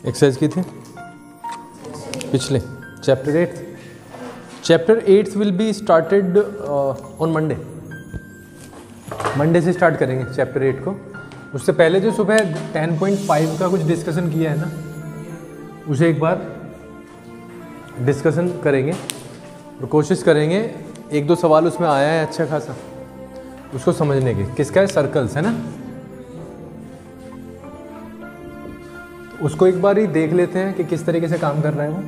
Exercise की थी पिछले chapter 8। Chapter 8 will be started on Monday से स्टार्ट करेंगे चैप्टर 8 को। उससे पहले जो सुबह 10.5 का कुछ डिस्कशन किया है ना, उसे एक बार डिस्कशन करेंगे और कोशिश करेंगे एक दो सवाल उसमें आया है अच्छा खासा उसको समझने के। किसका है? सर्कल्स है ना, तो उसको एक बार ही देख लेते हैं कि किस तरीके से काम कर रहा है वो।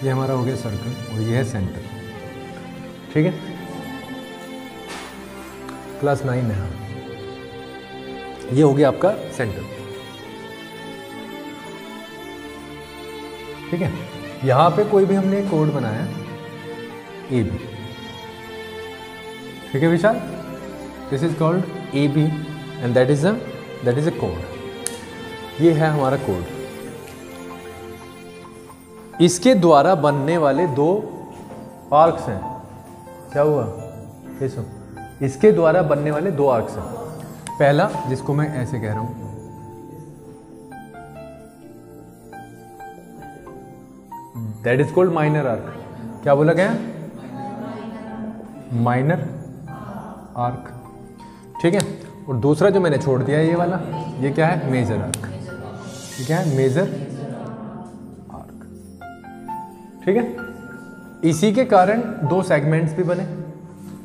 ये हमारा हो गया सर्कल और ये है सेंटर, ठीक है। क्लास 9 है, हाँ। ये हो गया आपका सेंटर, ठीक है। यहां पे कोई भी हमने कोड बनाया ए बी, ठीक है Vishal. This is called A B and that is a कोड। ये है हमारा कोड। इसके द्वारा बनने वाले दो आर्क्स हैं। क्या हुआ? इसके द्वारा बनने वाले दो आर्क्स हैं। पहला, जिसको मैं ऐसे कह रहा हूं, that is called minor arc. क्या बोला गया? माइनर आर्क, ठीक है। और दूसरा जो मैंने छोड़ दिया ये वाला, ये क्या है? Major arc. ये क्या है? मेजर आर्क, ठीक है। इसी के कारण दो सेगमेंट्स भी बने।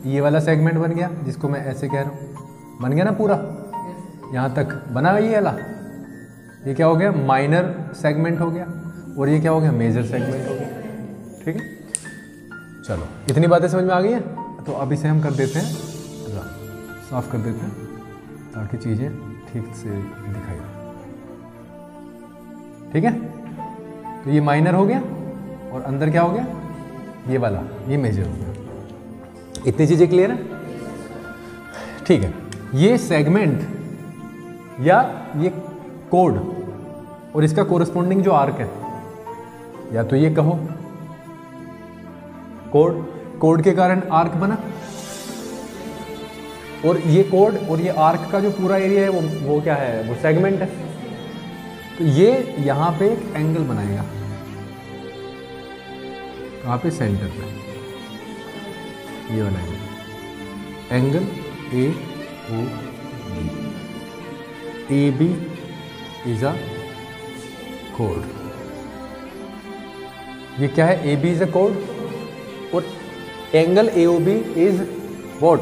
ये वाला सेगमेंट बन गया जिसको मैं ऐसे कह रहा हूं, बन गया ना पूरा, यहां तक बना ये वाला। ये क्या हो गया? माइनर सेगमेंट हो गया। और ये क्या हो गया? मेजर सेगमेंट हो गया, ठीक है। चलो, इतनी बातें समझ में आ गई हैं। तो अब इसे हम कर देते हैं, साफ कर देते हैं ताकि चीजें ठीक से दिखाई दें, ठीक है। तो ये माइनर हो गया और अंदर क्या हो गया? ये वाला, ये मेजर हो गया। इतनी चीजें क्लियर है, ठीक है। ये सेगमेंट या ये कोड और इसका कोरस्पॉन्डिंग जो आर्क है, या तो ये कहो कोड के कारण आर्क बना, और ये कोड और ये आर्क का जो पूरा एरिया है वो क्या है? वो सेगमेंट है। तो ये यहां पे एक एंगल बनाएगा, कहां पे? सेंटर पे। ये बनाएंगे angle A O B. A B is a कोड। ये क्या है? ए बी इज अ कोड और angle A O B is what?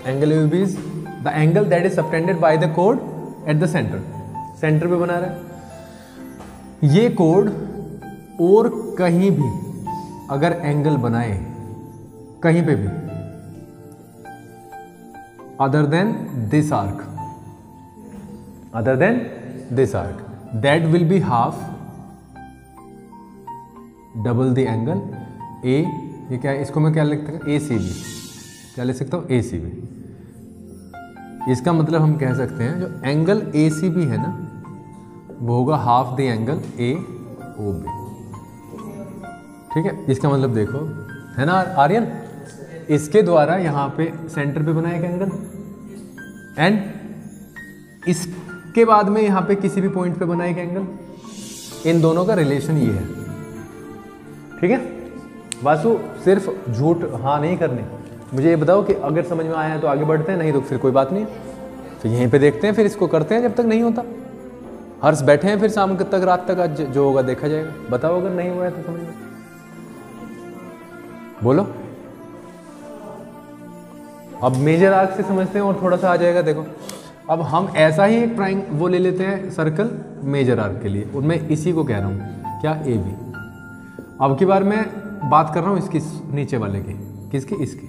Angle A O B is the angle that is subtended by the कोड एट द सेंटर। सेंटर पे बना रहा है ये कोड। और कहीं भी अगर एंगल बनाए कहीं पे भी other than this arc, that will be half double the angle A। ये क्या है? इसको मैं क्या लिख सकता हूँ? ACB। क्या लिख सकता हूँ? ACB। इसका मतलब हम कह सकते हैं जो एंगल ACB है ना, वो होगा हाफ द एंगल AOB, ठीक है। इसका मतलब देखो, है ना आर्यन? इसके द्वारा यहां पे सेंटर पे बना एक एंगल, एंड इसके बाद में यहां पे किसी भी पॉइंट पे बना एक एंगल। इन दोनों का रिलेशन ये है, ठीक है। वासु, सिर्फ झूठ हाँ नहीं करने। मुझे ये बताओ कि अगर समझ में आया है तो आगे बढ़ते हैं, नहीं तो फिर कोई बात नहीं है, फिर यहीं पे देखते हैं, फिर इसको करते हैं जब तक नहीं होता। हर्ष बैठे हैं, फिर शाम तक रात तक आज जो होगा देखा जाएगा। बताओ अगर नहीं हुआ है तो समझ में बोलो। अब मेजर आर्क से समझते हैं और थोड़ा सा आ जाएगा। देखो, अब हम ऐसा ही एक वो ले लेते हैं सर्कल मेजर आर्क के लिए, और मैं इसी को कह रहा हूं क्या? A B. अब की बार मैं बात कर रहा हूं इसकी नीचे वाले की। किसकी? इसकी,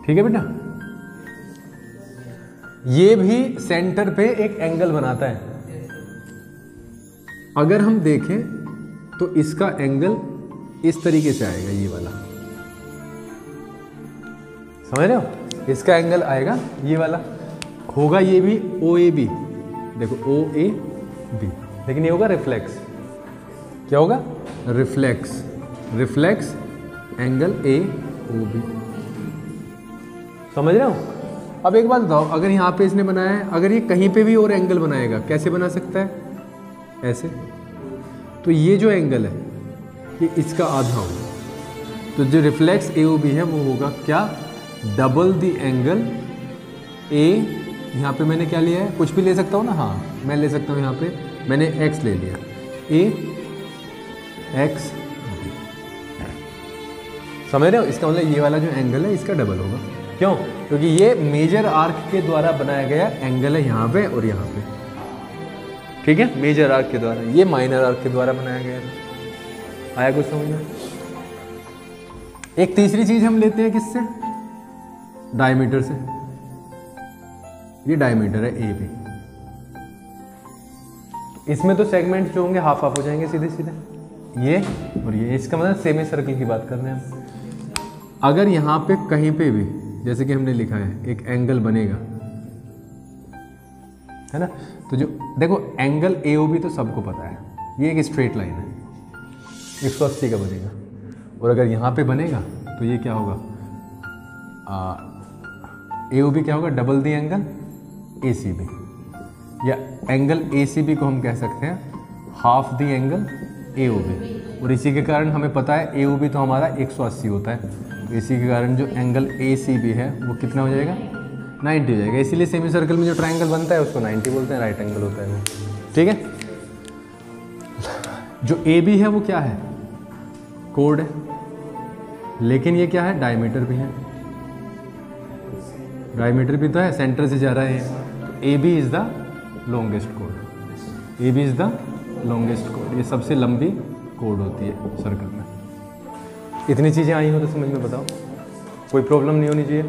ठीक है बेटा। ये भी सेंटर पे एक एंगल बनाता है। अगर हम देखें तो इसका एंगल इस तरीके से आएगा, ये वाला, समझ रहे हो? इसका एंगल आएगा ये वाला, होगा ये भी ओ ए बी। देखो ओ ए बी, लेकिन ये होगा रिफ्लेक्स। क्या होगा? Reflex. Reflex angle A O B. समझ रहे हो? अब एक बात बताओ, अगर यहाँ पे इसने बनाया है, अगर ये कहीं पे भी और एंगल बनाएगा, कैसे बना सकता है? ऐसे। तो ये जो एंगल है ये इसका आधा होगा। तो जो रिफ्लेक्स ए ओ बी है वो होगा क्या? डबल द एंगल ए। यहाँ पे मैंने क्या लिया है? कुछ भी ले सकता हूँ ना। हाँ, मैं ले सकता हूँ यहाँ पे, मैंने एक्स ले लिया, ए एक्स। समझ रहे हो? इसका मतलब ये वाला जो एंगल है इसका डबल होगा। क्यों? क्योंकि ये मेजर आर्क के द्वारा बनाया गया एंगल है यहाँ पे और यहाँ पे। ठीक है, मेजर आर्क के द्वारा, ये माइनर आर्क के द्वारा बनाया गया है। आया कुछ समझ में? एक तीसरी चीज हम लेते हैं किससे? डायमीटर से। ये डायमीटर है ए बी। इसमें तो सेगमेंट जो होंगे हाफ हाफ हो जाएंगे सीधे सीधे, ये और ये। इसका मतलब सेमी सर्कल की बात कर रहे हैं हम। अगर यहाँ पे कहीं पे भी, जैसे कि हमने लिखा है, एक एंगल बनेगा, है ना, तो जो देखो एंगल ए ओ बी तो सबको पता है, ये एक स्ट्रेट लाइन है, 180 का बनेगा। और अगर यहाँ पे बनेगा तो ये क्या होगा? ए ओ बी क्या होगा? Double the angle A C B, या एंगल ए सी बी को हम कह सकते हैं half the angle A O B. और इसी के कारण हमें पता है ए ओ बी तो हमारा 180 होता है, तो इसी के कारण जो एंगल ए सी बी है वो कितना हो जाएगा? 90 हो जाएगा। इसीलिए सेमी सर्कल में जो ट्रायंगल बनता है उसको 90 बोलते हैं, राइट एंगल होता है वो। ठीक है। जो ए बी है वो क्या है? कोड है, लेकिन ये क्या है? डायमीटर भी है। डायमीटर भी तो है, सेंटर से जा रहा है। तो A B is the longest कोड। A B is the longest कोड, ये सबसे लंबी कोड होती है सर्कल में। इतनी चीज़ें आई हो तो समझ में बताओ, कोई प्रॉब्लम नहीं होनी चाहिए।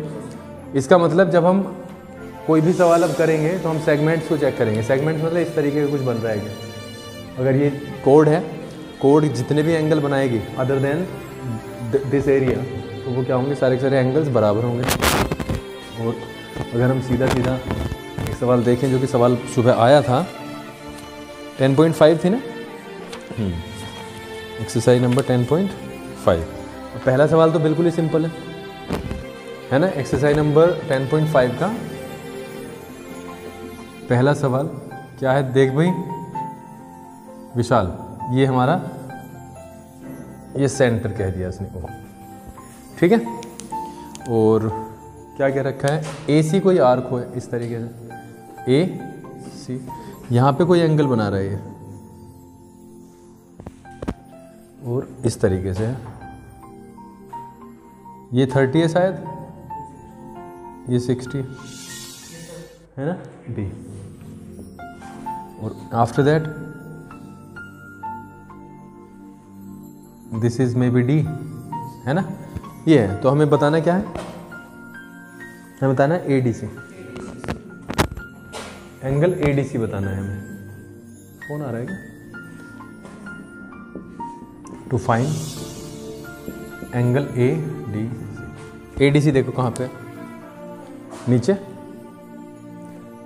इसका मतलब जब हम कोई भी सवाल अब करेंगे तो हम सेगमेंट्स को चेक करेंगे। सेगमेंट्स मतलब इस तरीके का कुछ बन रहा है क्या? अगर ये कोड है, कोड जितने भी एंगल बनाएगी अदर देन दिस एरिया, तो वो क्या होंगे? सारे के सारे एंगल्स बराबर होंगे। और अगर हम सीधा सीधा एक सवाल देखें, जो कि सवाल सुबह आया था, 10.5 थी ना, एक्सरसाइज नंबर 10.5। पहला सवाल तो बिल्कुल ही सिंपल है ना। एक्सरसाइज नंबर 10.5 का पहला सवाल क्या है? देख भाई विशाल, ये हमारा ये सेंटर कह दिया इसने को, ठीक है। और क्या क्या रखा है? ए सी कोई आर्क हो इस तरीके से, ए सी, यहाँ पे कोई एंगल बना रहा है ये, और इस तरीके से ये 30 है शायद, ये 60 है ना, बी। और after that this is may be D, है ना। ये है, तो हमें बताना क्या है? हमें बताना है एडीसी, एंगल एडीसी बताना है हमें। कौन आ रहा है क्या? To find angle A D. ADC देखो कहाँ पे? नीचे।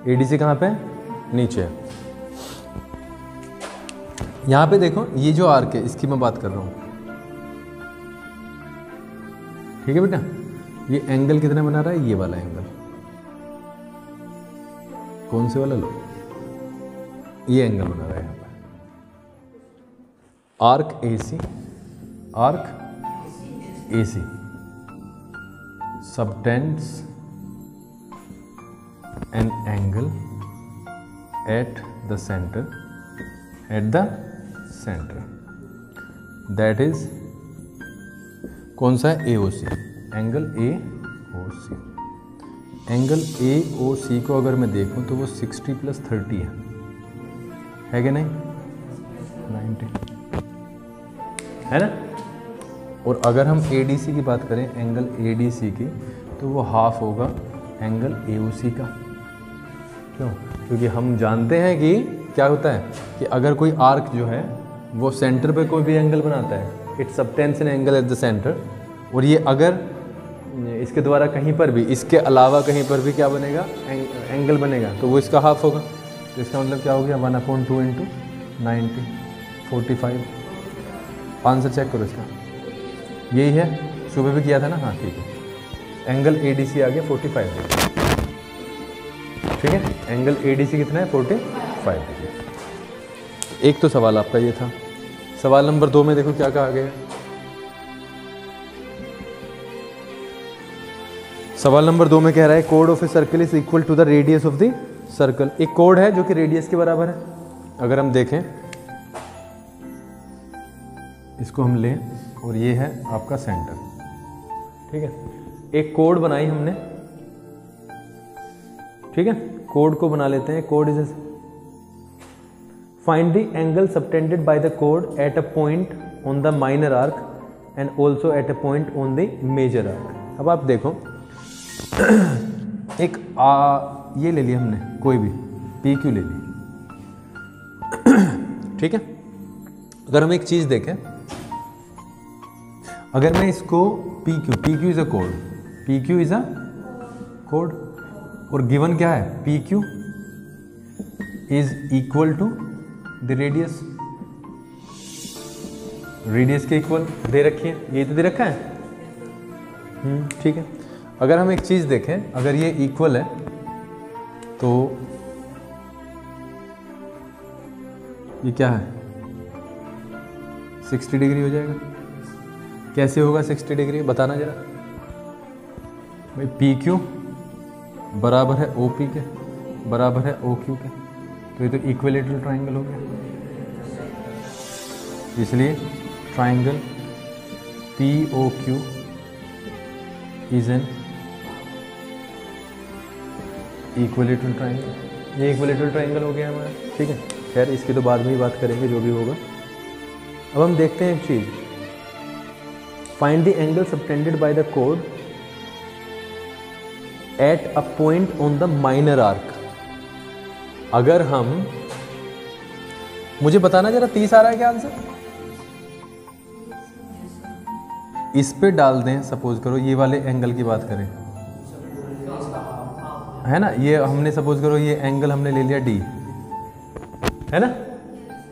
एडीसी कहाँ पे? नीचे। यहां पे देखो, ये जो आर्क है इसकी मैं बात कर रहा हूं, ठीक है बेटा। ये एंगल कितना बना रहा है? ये वाला एंगल। कौन से वाला? लो, ये एंगल बना रहा है यहां पर। Arc AC, arc AC subtends an angle at the center, that is कौन सा है? AOC, angle AOC। Angle AOC को अगर मैं देखूं तो वो 60 + 30 है कि नहीं? 90 है ना। और अगर हम ADC की बात करें, एंगल ADC की, तो वो हाफ होगा एंगल AOC का। क्यों? क्योंकि हम जानते हैं कि क्या होता है कि अगर कोई आर्क जो है वो सेंटर पे कोई भी एंगल बनाता है, it subtends an angle eight the centre. और ये अगर इसके द्वारा कहीं पर भी, इसके अलावा कहीं पर भी क्या बनेगा? एंगल बनेगा, तो वो इसका हाफ होगा। तो इसका मतलब क्या हो गया? 1/2 × 90, 45। आंसर चेक करो इसका, यही है, सुबह भी किया था ना। हाँ ठीक है, एंगल ADC आ गया 45 डिग्री। ठीक है, एंगल ADC कितना है? 45 डिग्री। एक तो सवाल आपका ये था। सवाल नंबर 2 में देखो क्या कहा गया। सवाल नंबर 2 में कह रहा है कोड of a circle is equal to the radius of the circle. एक कोड है जो कि रेडियस के बराबर है। अगर हम देखें, इसको हम लें और ये है आपका सेंटर। ठीक है, एक कोड बनाई हमने। ठीक है, कोड को बना लेते हैं। Code is find the angle subtended by the कोड at a point on the minor arc and also at a point on the major arc. अब आप देखो, एक ये ले लिया हमने, कोई भी PQ ले ली। ठीक है, अगर हम एक चीज देखें, अगर मैं इसको PQ इज अ कोड, PQ इज अ कोड, और गिवन क्या है? PQ is equal to the radius. Radius के इक्वल दे रखी है, ये तो दे रखा है। ठीक है, अगर हम एक चीज देखें, अगर ये इक्वल है तो ये क्या है? 60 डिग्री हो जाएगा। कैसे होगा 60 डिग्री? बताना जरा भाई। PQ बराबर है OP के, बराबर है OQ के, तो ये तो इक्विलेटरल ट्राइंगल हो गया। इसलिए triangle POQ is an equilateral triangle. ये इक्विलेटरल ट्राइंगल हो गया हमारा। ठीक है, खैर इसकी तो बाद में ही बात करेंगे, जो भी होगा। अब हम देखते हैं एक चीज, find the angle subtended by the कोड at a point on the minor arc. अगर हम, मुझे बताना जरा 30 आ रहा है क्या आंसर? इस पे डाल दें, सपोज करो ये वाले एंगल की बात करें, है ना, ये हमने सपोज करो ये एंगल हमने ले लिया D, है ना,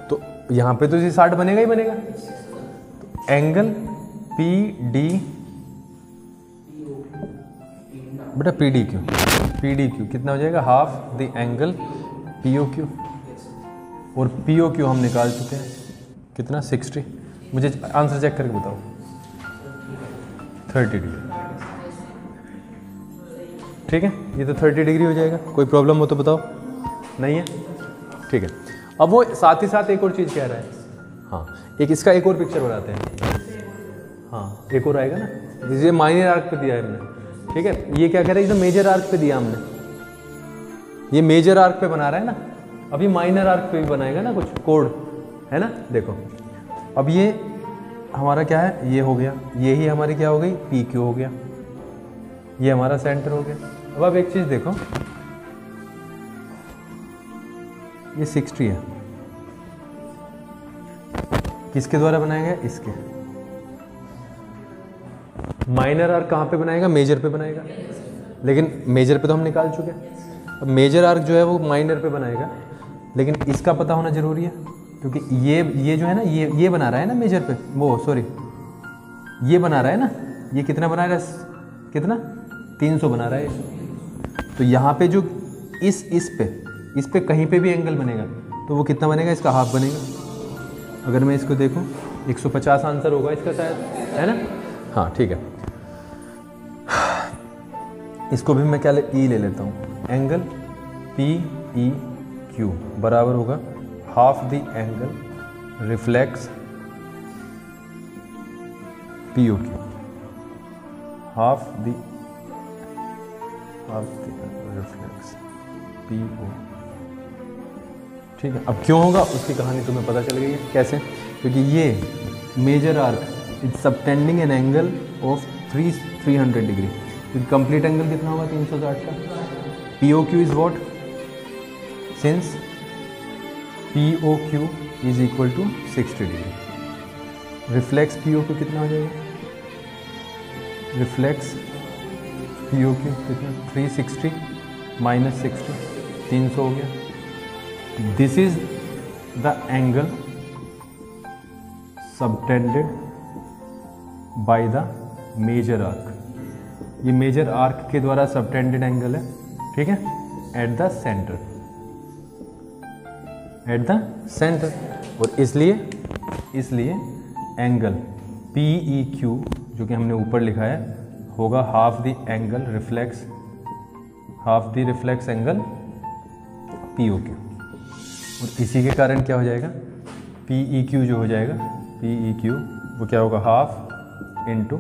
तो यहां पे तो ये 60 बनेगा ही बनेगा। तो एंगल PD बेटा PDQ कितना हो जाएगा? हाफ द एंगल POQ, और POQ हम निकाल चुके हैं कितना? 60। मुझे आंसर चेक करके बताओ। 30 डिग्री। ठीक है, ये तो 30 डिग्री हो जाएगा। कोई प्रॉब्लम हो तो बताओ। नहीं है? ठीक है, अब वो साथ ही साथ एक और चीज़ कह रहा है। हाँ, एक इसका एक और पिक्चर बनाते हैं। हाँ, एक और आएगा ना, ये माइनर आर्क पे दिया है हमने। ठीक है, ये क्या कह रहा है? एकदम मेजर आर्क पे दिया हमने। ये मेजर आर्क पे बना रहा है ना, अभी माइनर आर्क पे भी बनाएगा ना कुछ कोड, है ना। देखो, अब ये हमारा क्या है? ये हो गया, यही हमारी क्या हो गई? PQ हो गया, ये हमारा सेंटर हो गया। अब आप एक चीज देखो, ये 60 है, किसके द्वारा बनाया गया? इसके। माइनर आर्क कहाँ पे बनाएगा? मेजर पे बनाएगा, लेकिन मेजर पे तो हम निकाल चुके हैं। अब मेजर आर्क जो है वो माइनर पे बनाएगा, लेकिन इसका पता होना जरूरी है, क्योंकि ये जो है ना, ये बना रहा है ना मेजर पे, वो सॉरी ये बना रहा है ना, ये कितना बना रहा है? कितना? 300 बना रहा है। तो यहाँ पे जो इस पे कहीं पे भी एंगल बनेगा तो वो कितना बनेगा? इसका हाफ बनेगा। अगर मैं इसको देखूँ, 150 आंसर होगा इसका शायद, है ना। हाँ ठीक है, इसको भी मैं क्या E ले लेता हूँ। एंगल PEQ बराबर होगा half the angle reflex POQ, half the reflex PO। ठीक है, अब क्यों होगा उसकी कहानी तुम्हें पता चल गई है कैसे? क्योंकि ये major arc it's subtending an angle of 300 degree. क्योंकि कंप्लीट एंगल कितना होगा? 360 का। POQ is what? Since POQ is equal to 60 degree. Reflex POQ कितना हो जाएगा? रिफ्लेक्स POQ कितना? 360 माइनस 60, 300 हो गया। This is the angle subtended by the major arc. ये मेजर आर्क के द्वारा सबटेंडेड एंगल है, ठीक है, at the centre, at the centre. और इसलिए एंगल PEQ जो कि हमने ऊपर लिखा है होगा half the angle reflex, half the reflex angle POQ। और इसी के कारण क्या हो जाएगा, PEQ जो हो जाएगा, PEQ वो क्या होगा, हाफ इंटू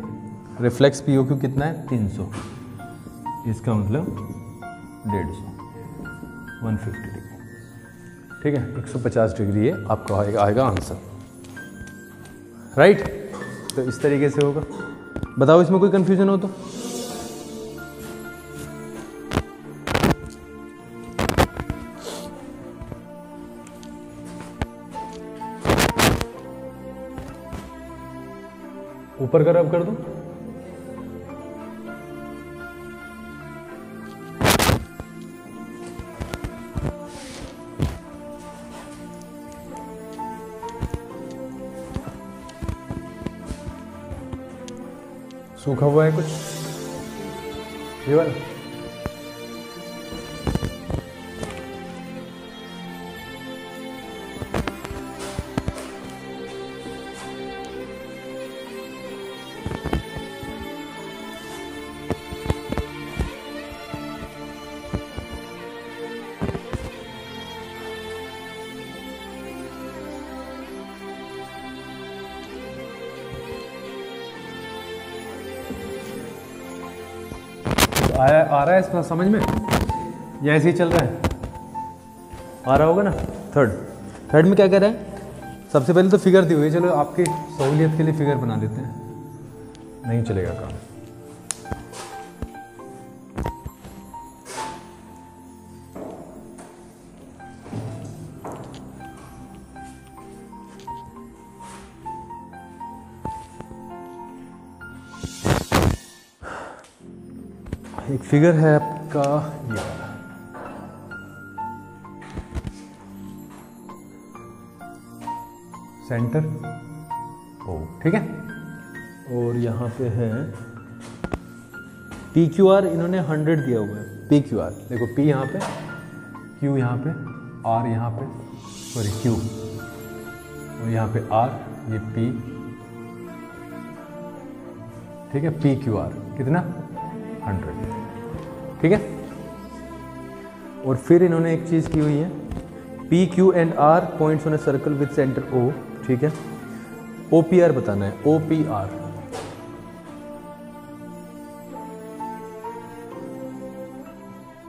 रिफ्लेक्स POQ कितना है 300, इसका मतलब 150, 150 डिग्री, ठीक है, 150 डिग्री ये आपका आएगा आंसर, राइट। तो इस तरीके से होगा। बताओ इसमें कोई कंफ्यूजन हो तो। ऊपर का रब कर दो। सूखा हुआ है कुछ ये वाला। आ रहा है इसका समझ में, या ऐसे ही चल रहा है, आ रहा होगा ना। थर्ड में क्या कह रहा है, सबसे पहले तो फिगर दी हुई है, चलो आपकी सहूलियत के लिए फिगर बना देते हैं, नहीं चलेगा काम। एक फिगर है आपका ये वाला, सेंटर ओ, ठीक है। और यहाँ पे है PQR, इन्होंने 100 दिया हुआ है। PQR देखो, P यहाँ पे, Q यहाँ पे, R यहाँ पे, सॉरी Q, और यहाँ पे R, ये P, ठीक है। PQR कितना 100, ठीक है। और फिर इन्होंने एक चीज की हुई है, PQ and R points on a circle with centre O, ठीक है। OPR बताना है, OPR,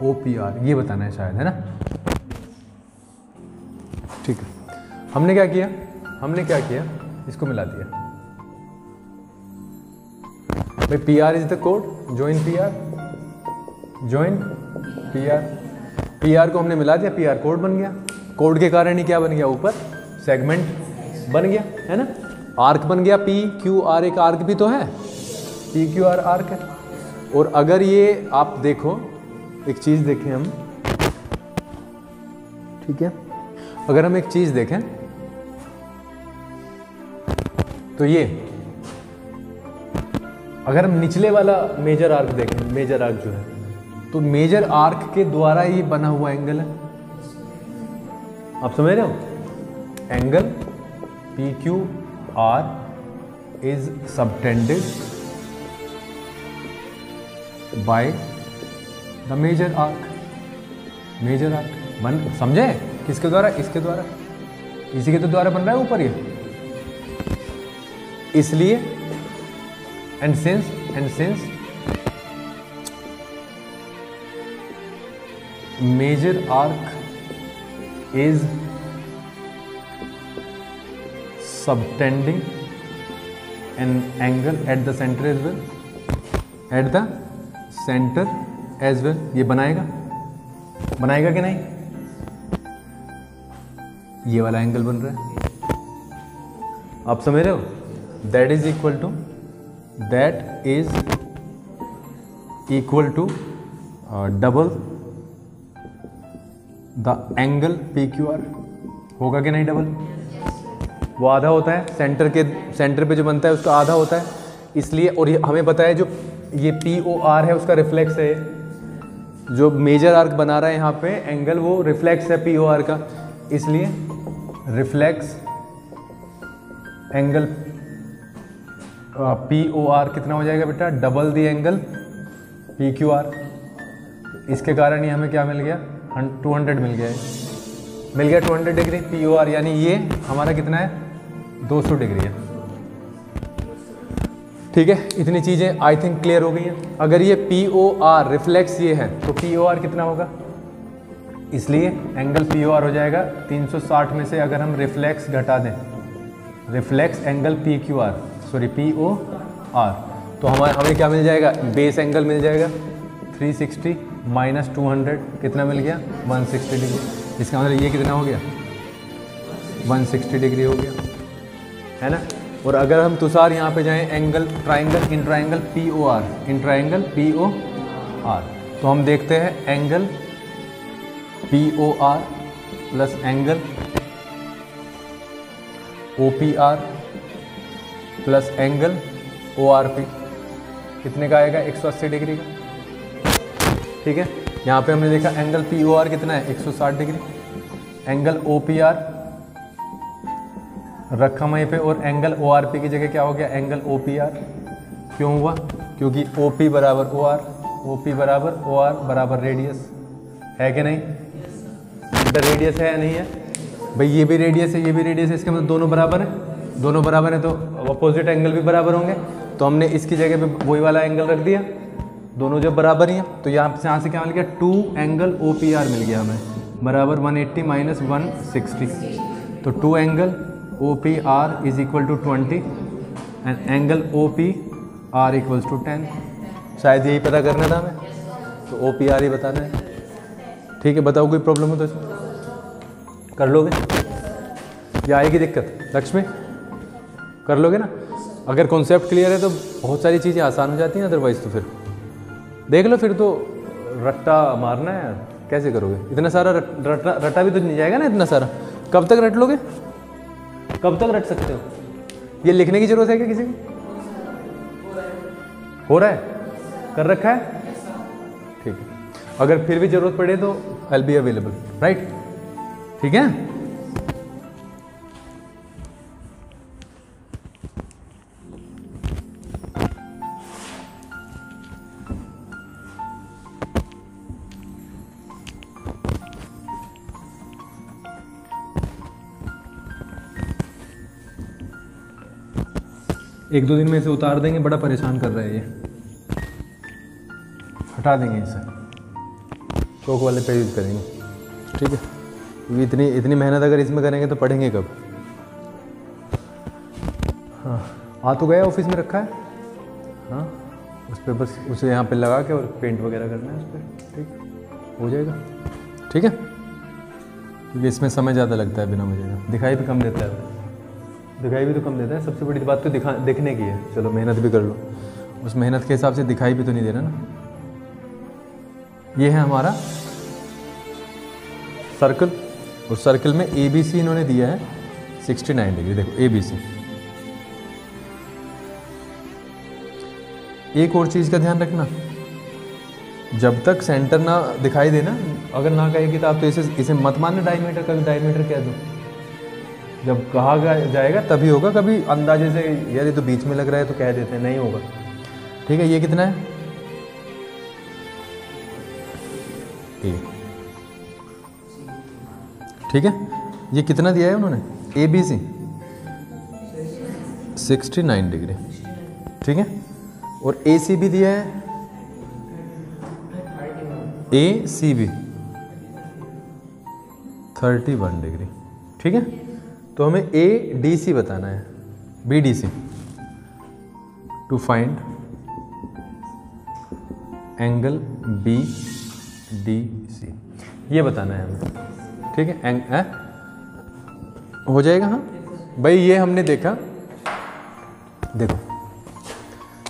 OPR ये बताना है शायद, है ना, ठीक है। हमने क्या किया, इसको मिला दिया भाई। PR is the code, join PR को हमने मिला दिया, PR कोड बन गया। कोड के कारण ही क्या बन गया, ऊपर सेगमेंट बन गया, है ना, आर्क बन गया। PQR एक आर्क भी तो है, PQR आर्क है। और अगर ये आप देखो, एक चीज देखें हम, ठीक है, अगर हम एक चीज देखें तो ये, अगर हम निचले वाला मेजर आर्क देखें, मेजर आर्क जो है, तो मेजर आर्क के द्वारा ही बना हुआ एंगल है, आप समझ रहे हो। Angle PQR is subtended by the major arc, बन, समझे, किसके द्वारा, इसके द्वारा, इसी के तो द्वारा बन रहा है ऊपर ये। इसलिए and since major arc is subtending an angle at the center as well, at the center as well, ये बनाएगा कि नहीं, ये वाला एंगल बन रहा है, आप समझ रहे हो। That is equal to double the angle PQR, होगा कि नहीं डबल? वो आधा होता है, सेंटर पे जो बनता है उसका आधा होता है, इसलिए। और ये हमें पता है जो ये POR है उसका रिफ्लेक्स है, जो मेजर आर्क बना रहा है यहाँ पे एंगल, वो रिफ्लेक्स है POR का, इसलिए रिफ्लेक्स एंगल POR कितना हो जाएगा बेटा? डबल दी एंगल PQR। इसके कारण ये हमें क्या मिल गया? 200 मिल गया है, मिल गया 200 डिग्री POR, यानी ये हमारा कितना है? 200 डिग्री है। ठीक है, इतनी चीज़ें आई थिंक क्लियर हो गई हैं। अगर ये POR रिफ्लेक्स ये है तो POR कितना होगा? इसलिए एंगल POR हो जाएगा 360 में से अगर हम रिफ्लेक्स घटा दें, रिफ्लेक्स एंगल POR तो हमें क्या मिल जाएगा? बेस एंगल मिल जाएगा 360 माइनस 200 कितना मिल गया? 160 डिग्री। इसका मतलब ये कितना हो गया? 160 डिग्री हो गया, है ना। और अगर हम तुषार यहाँ पे जाएं angle triangle in triangle POR तो हम देखते हैं angle POR plus angle OPR plus angle ORP कितने का आएगा? 180 डिग्री का। ठीक है, यहाँ पे हमने देखा एंगल POR कितना है? 160 डिग्री। एंगल OPR रखा वहीं पे, और एंगल ORP की जगह क्या हो गया? Angle OPR। क्यों हुआ? क्योंकि OP बराबर OR बराबर रेडियस है कि नहीं? इधर रेडियस है या नहीं है भाई? ये भी रेडियस है, ये भी रेडियस है, इसका मतलब दोनों बराबर है। दोनों बराबर है तो अपोजिट एंगल भी बराबर होंगे, तो हमने इसकी जगह पे वही वाला एंगल रख दिया, दोनों जब बराबर ही हैं तो यहाँ से क्या मिल गया? 2 एंगल OPR मिल गया हमें, बराबर 180 माइनस 160, तो 2 angle OPR is equal to 20 and angle OPR equals to 10। शायद यही पता करना था हमें, तो OPR ही बताना है। ठीक है, बताओ कोई प्रॉब्लम हो तो कर लोगे या आएगी दिक्कत? लक्ष्मी कर लोगे ना? अगर कॉन्सेप्ट क्लियर है तो बहुत सारी चीज़ें आसान हो जाती हैं, अदरवाइज तो फिर देख लो, फिर तो रट्टा मारना है यार, कैसे करोगे? इतना सारा रट्टा भी तो नहीं जाएगा ना इतना सारा। कब तक रट लोगे? कब तक रट सकते हो? ये लिखने की जरूरत है क्या किसी को? हो रहा है? कर रखा है? ठीक है, अगर फिर भी जरूरत पड़े तो I will be available, right? ठीक है, एक दो दिन में इसे उतार देंगे, बड़ा परेशान कर रहा है ये, हटा देंगे इसे, चौक वाले पे यूज करेंगे। ठीक है, क्योंकि इतनी मेहनत अगर इसमें करेंगे तो पढ़ेंगे कब? हाँ, आ तो गया, ऑफिस में रखा है। हाँ, उस पर बस उसे यहाँ पे लगा के और पेंट वगैरह करना है उस पर, ठीक हो जाएगा। ठीक है, क्योंकि इसमें समय ज़्यादा लगता है बिना वजह का, दिखाई भी कम देता है, दिखाई भी तो कम देता है। सबसे बड़ी बात तो दिखने की है। चलो मेहनत भी कर लो, उस मेहनत के हिसाब से दिखाई भी तो नहीं देना ना। ये है हमारा सर्कल, उस सर्कल में ABC इन्होंने दिया है 69 डिग्री। देखो ABC। एक और चीज़ का ध्यान रखना, जब तक सेंटर ना दिखाई देना, अगर ना कहेगी तो आप तो इसे मत मानना डायमीटर, कभी डायमीटर कह दो, जब कहा जाएगा तभी होगा। कभी अंदाजे से यार ये तो बीच में लग रहा है तो कह देते हैं, नहीं होगा। ठीक है, ये कितना है? A। ठीक है, ये कितना दिया है उन्होंने? ABC 69 degree. ठीक है, और ACB दिया है ACB 31 डिग्री। ठीक है, तो हमें ADC बताना है, BDC to find angle BDC, ये बताना है हमें। ठीक है, हो जाएगा। हाँ भाई, ये हमने देखा, देखो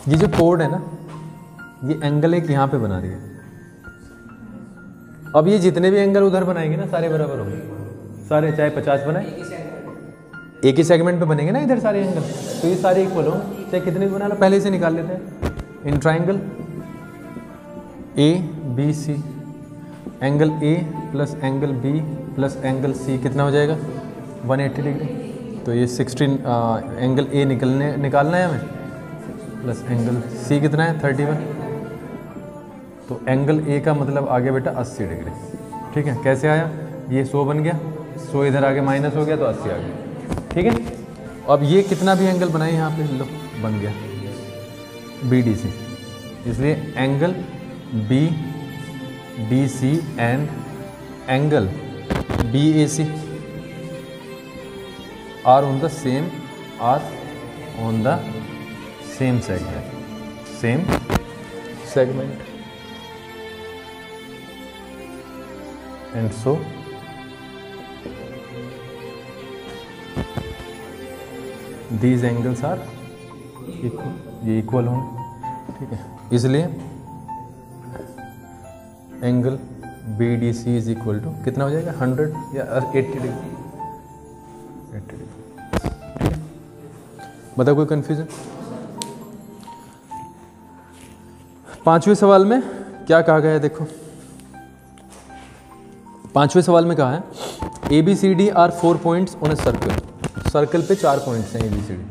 ये जो कोड है ना, ये एंगल एक यहाँ पे बना रही है। अब ये जितने भी एंगल उधर बनाएंगे ना, सारे बराबर होंगे। सारे, चाहे 50 बनाए, एक ही सेगमेंट पे बनेंगे ना इधर सारे एंगल, तो ये सारे इक्वल हो, चाहे कितने भी बना लो, पहले से निकाल लेते हैं। In triangle A B C, angle A plus angle B plus angle C कितना हो जाएगा 180 डिग्री। तो ये 16 एंगल ए निकालना है हमें, प्लस एंगल सी कितना है 31। तो एंगल ए का मतलब आ गया बेटा 80 डिग्री। ठीक है, कैसे आया, ये 100 बन गया, 100 इधर आगे माइनस हो गया तो 80 आ गया। ठीक है, अब ये कितना भी एंगल बनाए यहाँ पे, लो बन गया बी डी सी। इसलिए angle B D C and angle B A C are on the same segment and so these angles are equal, ये इक्वल होंगे। ठीक है, इसलिए angle B D C is equal to कितना हो जाएगा 100 या 80 डिग्री, 80 डिग्री। ठीक है, बताओ कोई कन्फ्यूजन। 5वें सवाल में क्या कहा गया है, देखो 5वें सवाल में कहा है A B C D are 4 points on a circle. Circle पे 4 पॉइंट्स हैं ए बी सी डी।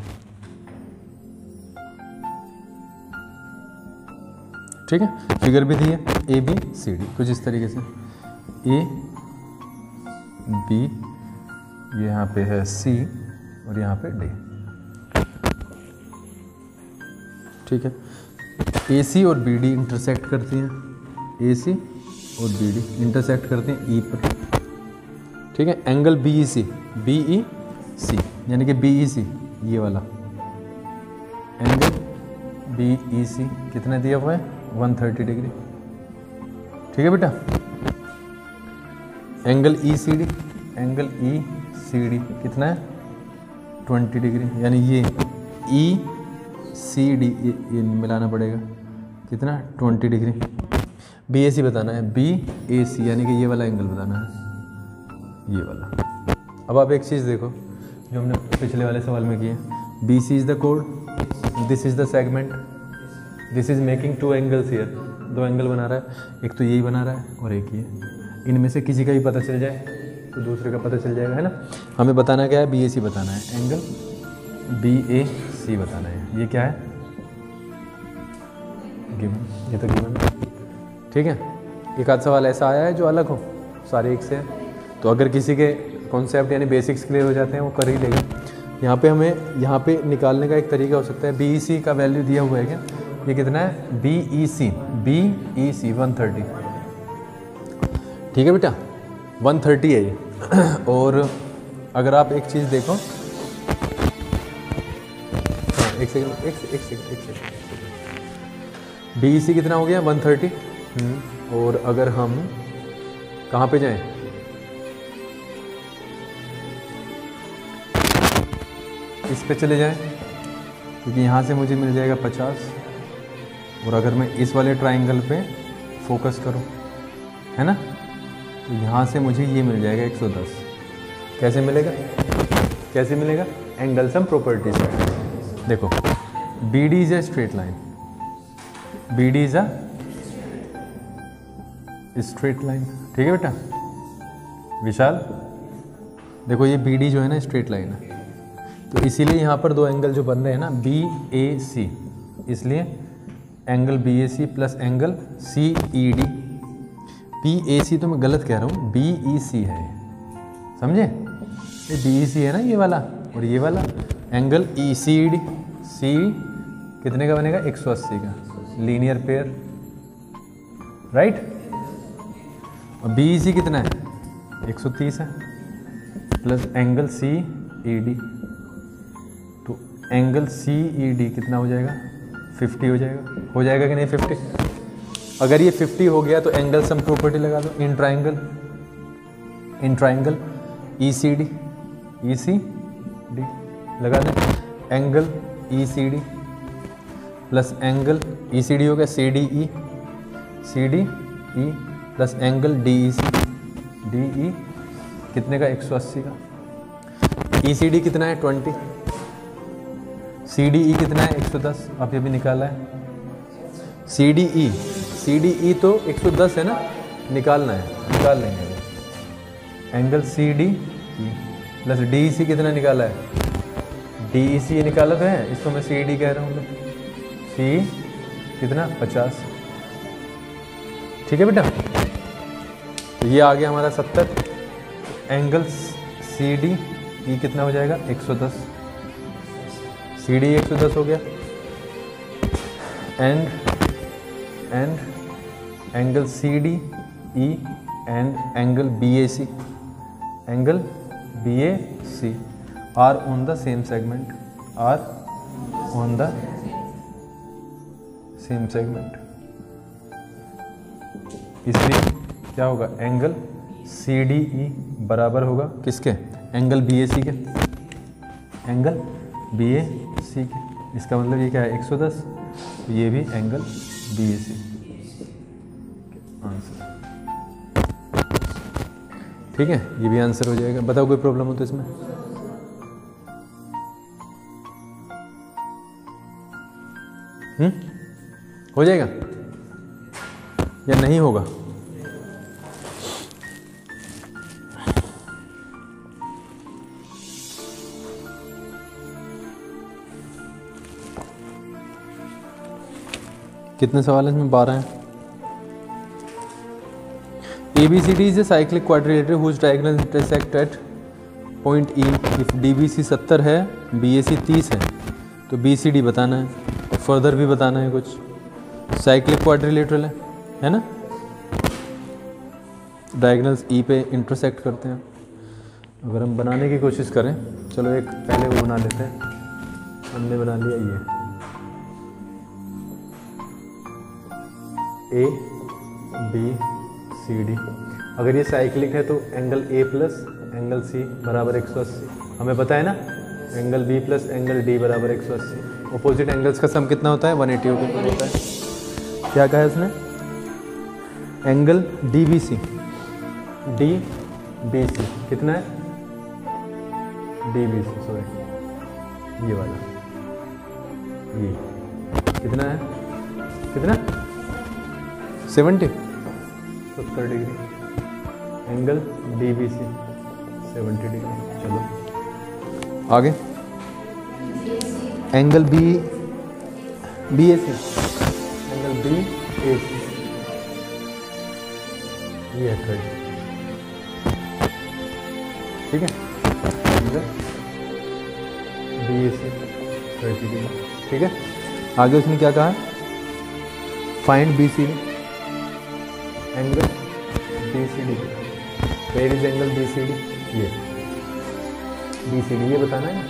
ठीक है, फिगर भी दी है ए बी सी डी कुछ इस तरीके से, ए बी ये यहाँ पे है सी और यहाँ पे डी। ठीक है, ए सी और बी डी इंटरसेक्ट करती हैं, ए सी और बी डी इंटरसेक्ट करते हैं ई पर। ठीक है, एंगल बी ई सी यानी कि बी ई सी ये वाला एंगल बी ई सी कितना दिया हुआ है 130 डिग्री। ठीक है बेटा, एंगल ई सी डी कितना है 20 डिग्री, यानी ये ई सी डी ये मिलाना पड़ेगा कितना 20 डिग्री। बी ए सी बताना है, बी ए सी यानी कि ये वाला एंगल बताना है, ये वाला। अब आप एक चीज़ देखो जो हमने पिछले वाले सवाल में किया, बी सी इज़ द कोड, this is the segment, this is making 2 angles here, 2 angle बना रहा है, एक तो यही बना रहा है और एक ये। इनमें से किसी का भी पता चल जाए तो दूसरे का पता चल जाएगा, है ना। हमें बताना क्या है, बी ए सी बताना है, एंगल बी ए सी बताना है। ये क्या है गिवन, ये तो गिवन है। ठीक है, एक आध सवाल ऐसा आया है जो अलग हो, सारे एक से है, तो अगर किसी के कॉन्सेप्ट यानी बेसिक्स क्लियर हो जाते हैं वो कर ही लेगा। यहाँ पे हमें यहाँ पे निकालने का एक तरीका हो सकता है, बी ई सी का वैल्यू दिया हुआ है क्या, ये कितना है बी ई सी 130। ठीक है बेटा 130 है ये। और अगर आप एक चीज़ देखो, हाँ एक सेकंड, बी ई सी कितना हो गया 130। और अगर हम कहाँ पे जाएं, इस पे चले जाएं, क्योंकि यहाँ से मुझे मिल जाएगा 50, और अगर मैं इस वाले ट्राइंगल पे फोकस करूँ, है ना, तो यहाँ से मुझे ये मिल जाएगा 110। कैसे मिलेगा, एंगल सम प्रॉपर्टीज है। देखो B D is a straight line, B D is a straight line. ठीक है बेटा विशाल, देखो ये बी डी जो है ना स्ट्रेट लाइन है, तो इसीलिए यहाँ पर 2 एंगल जो बन रहे हैं ना बी ए सी, इसलिए angle B A C plus angle C E D. B A C तो मैं गलत कह रहा हूँ, बी ई सी है, समझे, ये बी ई सी है ना ये वाला, और ये वाला एंगल ई सी डी, सी कितने का बनेगा 180 का, लीनियर पेयर, राइट। और बी ई सी कितना है 130 है, plus angle C E D, तो एंगल सी ई डी कितना हो जाएगा 50 हो जाएगा कि नहीं 50। अगर ये 50 हो गया तो एंगल सम प्रॉपर्टी लगा दो, in triangle E C D लगा दें, angle E C D plus angle E C D हो गया C D E plus angle D E C, कितने का, 180 का। ECD कितना है, 20। CDE कितना है, 110। आप ये भी निकाला है। CDE तो 110 है ना, निकालना है, निकाल लेंगे। एंगल CDE प्लस DEC कितना निकाला है, DEC ये निकाला तो है, इसको मैं CD कह रहा हूँ। C कितना, 50। ठीक है बेटा, तो ये आ गया हमारा 70। एंगल CDE कितना हो जाएगा, 110। CDE 110 हो गया। And angle CDE and angle BAC, angle BAC are on the same segment, are on the same segment. इसलिए क्या होगा, एंगल CDE बराबर होगा किसके, एंगल BAC के, एंगल BAC के। इसका मतलब ये क्या है, 110, ये भी एंगल BAC। आंसर ठीक है, ये भी आंसर हो जाएगा। बताओ कोई प्रॉब्लम हो तो इसमें। हो जाएगा या नहीं होगा? कितने सवाल हैं इसमें? 12 हैं। ABCD is a cyclic quadrilateral whose diagonals intersect at point E. If DBC 70 है, BAC 30 है, तो BCD बताना है, फर्दर भी बताना है कुछ। साइक्लिक क्वाड्रिलेटरल है ना, डायगोनल्स E पे इंटरसेक्ट करते हैं। अगर हम बनाने की कोशिश करें, चलो एक पहले वो बना लेते हैं। हमने बना लिया ये ABCD। अगर ये साइक्लिक है तो angle A plus angle C बराबर 180। हमें पता है ना, angle B plus angle D बराबर 180। अपोजिट एंगल्स का सम कितना होता है, 180 होता है। क्या कहा है उसने, एंगल DBC कितना है, DBC सॉरी ये वाला, ये कितना है, कितना 70 डिग्री। Angle DBC 70 degree. चलो आगे, एंगल BAC, एंगल BAC ये है 30। ठीक है, एंगल BAC 30 डिग्री। ठीक है, आगे उसने क्या कहा, find BCD, angle BCD। Where is angle BCD, ये BCD ये बताना है।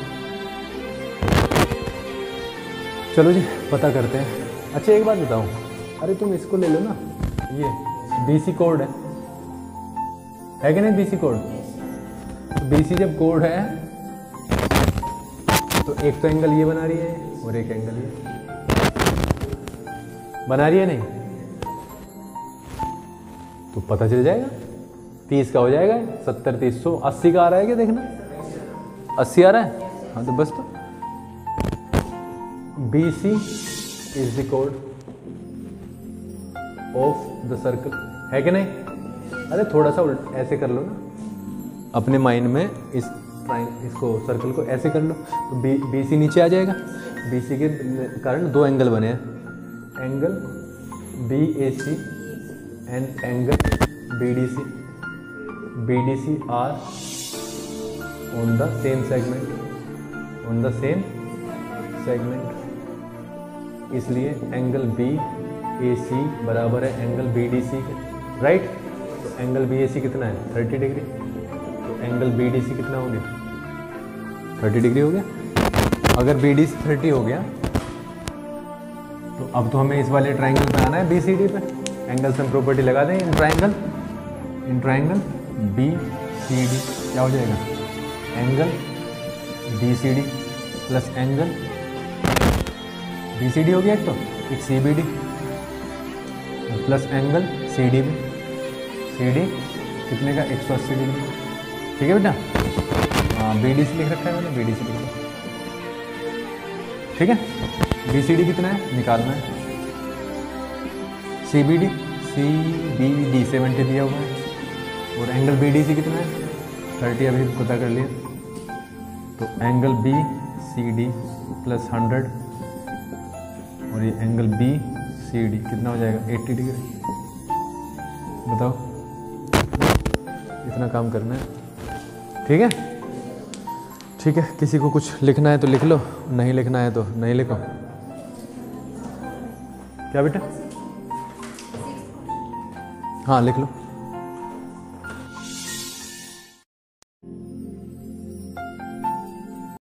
चलो जी पता करते हैं। अच्छा एक बात बताओ, अरे तुम इसको ले लो ना, ये BC कोड है कि नहीं, BC कोड। तो BC जब कोड है तो एक तो एंगल ये बना रही है और एक एंगल ये बना रही है, नहीं तो पता चल जाएगा 30 का हो जाएगा, 70 30 100 80 का आ रहा है क्या, देखना 80 आ रहा है। हाँ तो बस, तो BC is the code of the circle, है कि नहीं। अरे थोड़ा सा ऐसे कर लो ना अपने माइंड में, इसको सर्कल को ऐसे कर लो तो BC नीचे आ जाएगा। BC के कारण दो एंगल बने हैं, angle BAC and angle BDC are on the same segment, इसलिए एंगल BAC बराबर है एंगल BDC के, राइट। तो एंगल BAC कितना है, 30 डिग्री। तो एंगल BDC कितना हो गया, 30 डिग्री हो गया। अगर BDC 30 हो गया तो अब तो हमें इस वाले ट्राइंगल पे आना है, BCD पे। एंगल सम प्रॉपर्टी लगा दें इन ट्राइंगल BCD, क्या हो जाएगा, angle BCD plus angle BCD हो गया एक, तो एक CBD प्लस एंगल CD कितने का, 180 डिग्री। ठीक है बेटा। हाँ BDC लिख रखा है मैंने, BDC लिख लो। ठीक है, BCD कितना है निकालना है। CBD 70 दिया हुआ है, और एंगल BDC कितना है 30 अभी पता कर लिया। तो एंगल BCD प्लस 100 और ये एंगल BCD कितना हो जाएगा 80 डिग्री। बताओ, इतना काम करना है। ठीक है, ठीक है। किसी को कुछ लिखना है तो लिख लो, नहीं लिखना है तो नहीं लिखो। क्या बेटा? हाँ लिख लो।